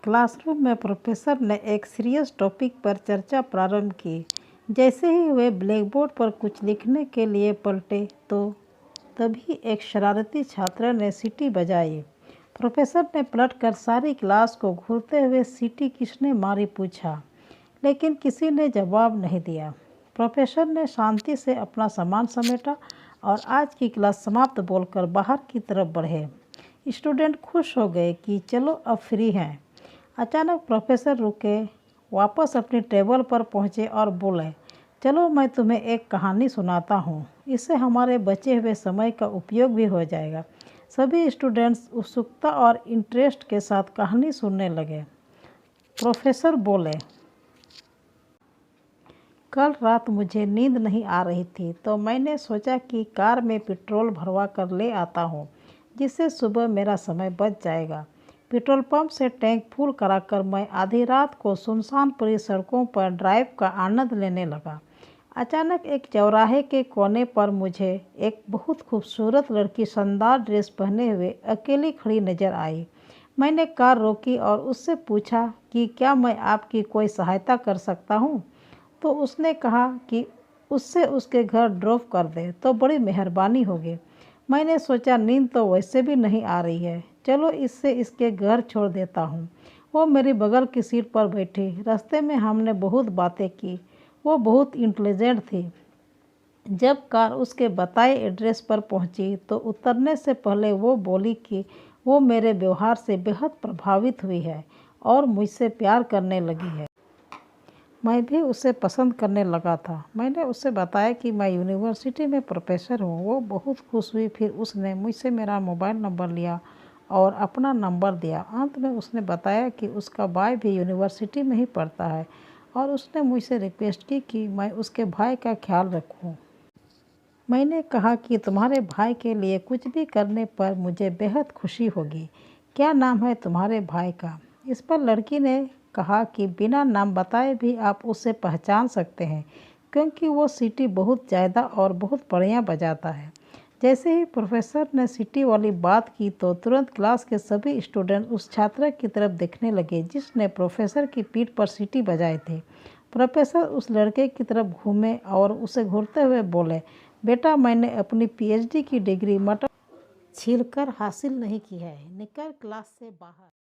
Classroom में professor ने एक सीरियस टॉपिक पर चर्चा प्रारंभ की। जैसे ही वे ब्लैकबोर्ड पर कुछ लिखने के लिए पलटे तो तभी एक शरारती छात्र ने सीटी बजाई। प्रोफेसर ने पलटकर सारी क्लास को घूरते हुए सीटी किसने मारी पूछा, लेकिन किसी ने जवाब नहीं दिया। प्रोफेसर ने शांति से अपना सामान समेटा और आज की क्लास समाप्त बोलकर बाहर की तरफ बढ़े। स्टूडेंट खुश हो गए कि चलो अब फ्री हैं। अचानक प्रोफेसर रुके, वापस अपनी टेबल पर पहुंचे और बोले, चलो मैं तुम्हें एक कहानी सुनाता हूँ। इससे हमारे बचे हुए समय का उपयोग भी हो जाएगा। सभी स्टूडेंट्स उत्सुकता और इंटरेस्ट के साथ कहानी सुनने लगे। प्रोफेसर बोले, कल रात मुझे नींद नहीं आ रही थी तो मैंने सोचा कि कार में पेट्रोल भरवा कर ले आता हूँ, जिससे सुबह मेरा समय बच जाएगा। पेट्रोल पंप से टैंक फुल कराकर मैं आधी रात को सुनसान पूरी सड़कों पर ड्राइव का आनंद लेने लगा। अचानक एक चौराहे के कोने पर मुझे एक बहुत खूबसूरत लड़की शानदार ड्रेस पहने हुए अकेली खड़ी नजर आई। मैंने कार रोकी और उससे पूछा कि क्या मैं आपकी कोई सहायता कर सकता हूँ। तो उसने कहा कि उससे उसके घर ड्रॉप कर दे तो बड़ी मेहरबानी होगी। मैंने सोचा नींद तो वैसे भी नहीं आ रही है, चलो इससे इसके घर छोड़ देता हूँ। वो मेरी बगल की सीट पर बैठी। रास्ते में हमने बहुत बातें की। वो बहुत इंटेलिजेंट थी। जब कार उसके बताए एड्रेस पर पहुंची तो उतरने से पहले वो बोली कि वो मेरे व्यवहार से बेहद प्रभावित हुई है और मुझसे प्यार करने लगी है। मैं भी उसे पसंद करने लगा था। मैंने उसे बताया कि मैं यूनिवर्सिटी में प्रोफेसर हूँ। वो बहुत खुश हुई। फिर उसने मुझसे मेरा मोबाइल नंबर लिया और अपना नंबर दिया। अंत में उसने बताया कि उसका भाई भी यूनिवर्सिटी में ही पढ़ता है और उसने मुझसे रिक्वेस्ट की कि मैं उसके भाई का ख्याल रखूँ। मैंने कहा कि तुम्हारे भाई के लिए कुछ भी करने पर मुझे बेहद खुशी होगी। क्या नाम है तुम्हारे भाई का? इस पर लड़की ने कहा कि बिना नाम बताए भी आप उसे पहचान सकते हैं, क्योंकि वो सीटी बहुत ज़्यादा और बहुत बढ़िया बजाता है। जैसे ही प्रोफेसर ने सीटी वाली बात की तो तुरंत क्लास के सभी स्टूडेंट उस छात्र की तरफ देखने लगे जिसने प्रोफेसर की पीठ पर सीटी बजाई थी। प्रोफेसर उस लड़के की तरफ घूमे और उसे घूरते हुए बोले, बेटा मैंने अपनी पीएचडी की डिग्री मटर छीलकर हासिल नहीं की है, निकल क्लास से बाहर।